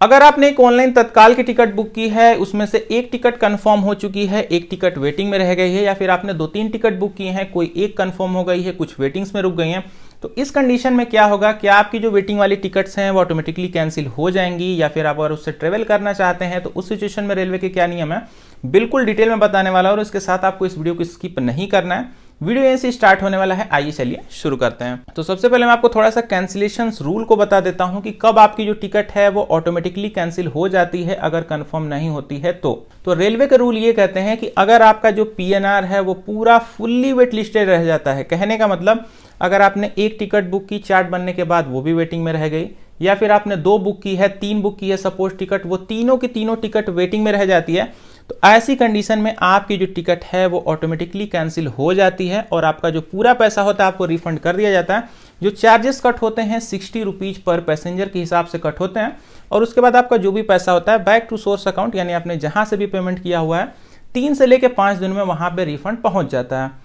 अगर आपने एक ऑनलाइन तत्काल की टिकट बुक की है, उसमें से एक टिकट कंफर्म हो चुकी है, एक टिकट वेटिंग में रह गई है, या फिर आपने 2-3 टिकट बुक की हैं, कोई एक कंफर्म हो गई है, कुछ वेटिंग्स में रुक गई हैं, तो इस कंडीशन में क्या होगा, क्या आपकी जो वेटिंग वाली टिकट्स हैं वो ऑटोमेटिकली कैंसिल हो जाएंगी, या फिर आप अगर उससे ट्रेवल करना चाहते हैं तो उस सिचुएशन में रेलवे के क्या नियम है बिल्कुल डिटेल में बताने वाला है। और इसके साथ आपको इस वीडियो को स्किप नहीं करना है, वीडियो यहीं से स्टार्ट होने वाला है। आइए चलिए शुरू करते हैं। तो सबसे पहले मैं आपको थोड़ा सा कैंसिलेशन रूल को बता देता हूं कि कब आपकी जो टिकट है वो ऑटोमेटिकली कैंसिल हो जाती है अगर कंफर्म नहीं होती है। तो रेलवे के रूल ये कहते हैं कि अगर आपका जो पीएनआर है वो पूरा फुल्ली वेट लिस्टेड रह जाता है, कहने का मतलब अगर आपने एक टिकट बुक की, चार्ट बनने के बाद वो भी वेटिंग में रह गई, या फिर आपने 2 बुक की है, 3 बुक की है सपोज टिकट, वो तीनों की तीनों टिकट वेटिंग में रह जाती है, तो ऐसी कंडीशन में आपकी जो टिकट है वो ऑटोमेटिकली कैंसिल हो जाती है और आपका जो पूरा पैसा होता है आपको रिफंड कर दिया जाता है। जो चार्जेस कट होते हैं 60 रुपीज पर पैसेंजर के हिसाब से कट होते हैं, और उसके बाद आपका जो भी पैसा होता है बैक टू सोर्स अकाउंट, यानी आपने जहां से भी पेमेंट किया हुआ है 3 से लेकर 5 दिन में वहां पे रिफंड पहुंच जाता है।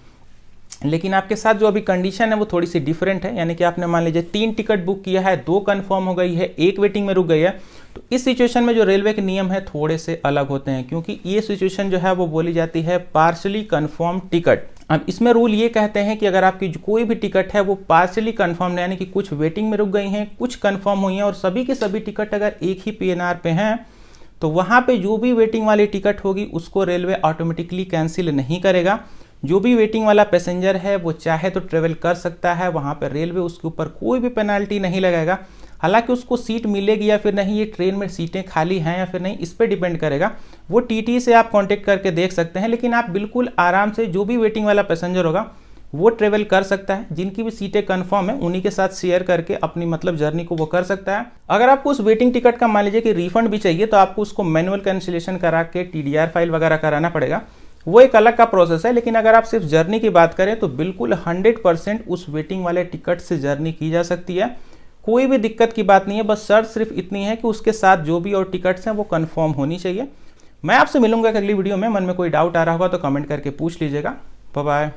लेकिन आपके साथ जो अभी कंडीशन है वो थोड़ी सी डिफरेंट है, यानी कि आपने मान लीजिए 3 टिकट बुक किया है, 2 कंफर्म हो गई है, 1 वेटिंग में रुक गई है, तो इस सिचुएशन में जो रेलवे के नियम है थोड़े से अलग होते हैं, क्योंकि ये सिचुएशन जो है वो बोली जाती है पार्शली कंफर्म टिकट। अब इसमें रूल ये कहते हैं कि अगर आपकी कोई भी टिकट है वो पार्शली कंफर्म यानी कि कुछ वेटिंग में रुक गई हैं, कुछ कंफर्म हुई हैं, और सभी की सभी टिकट अगर एक ही पीएनआर पे हैं, तो वहाँ पे जो भी वेटिंग वाली टिकट होगी उसको रेलवे ऑटोमेटिकली कैंसिल नहीं करेगा। जो भी वेटिंग वाला पैसेंजर है वो चाहे तो ट्रेवल कर सकता है, वहाँ पर रेलवे उसके ऊपर कोई भी पेनाल्टी नहीं लगाएगा। हालांकि उसको सीट मिलेगी या फिर नहीं, ये ट्रेन में सीटें खाली हैं या फिर नहीं, इस पर डिपेंड करेगा, वो टीटी से आप कांटेक्ट करके देख सकते हैं। लेकिन आप बिल्कुल आराम से जो भी वेटिंग वाला पैसेंजर होगा वो ट्रेवल कर सकता है, जिनकी भी सीटें कंफर्म है उन्हीं के साथ शेयर करके अपनी मतलब जर्नी को वो कर सकता है। अगर आपको उस वेटिंग टिकट का मान लीजिए कि रिफंड भी चाहिए तो आपको उसको मैनुअल कैंसिलेशन करा के टीडीआर फाइल वगैरह कराना पड़ेगा, वो एक अलग का प्रोसेस है। लेकिन अगर आप सिर्फ जर्नी की बात करें तो बिल्कुल 100% उस वेटिंग वाले टिकट से जर्नी की जा सकती है, कोई भी दिक्कत की बात नहीं है। बस शर्त सिर्फ इतनी है कि उसके साथ जो भी और टिकट्स हैं वो कंफर्म होनी चाहिए। मैं आपसे मिलूंगा अगली वीडियो में। मन में कोई डाउट आ रहा होगा तो कमेंट करके पूछ लीजिएगा। Bye bye.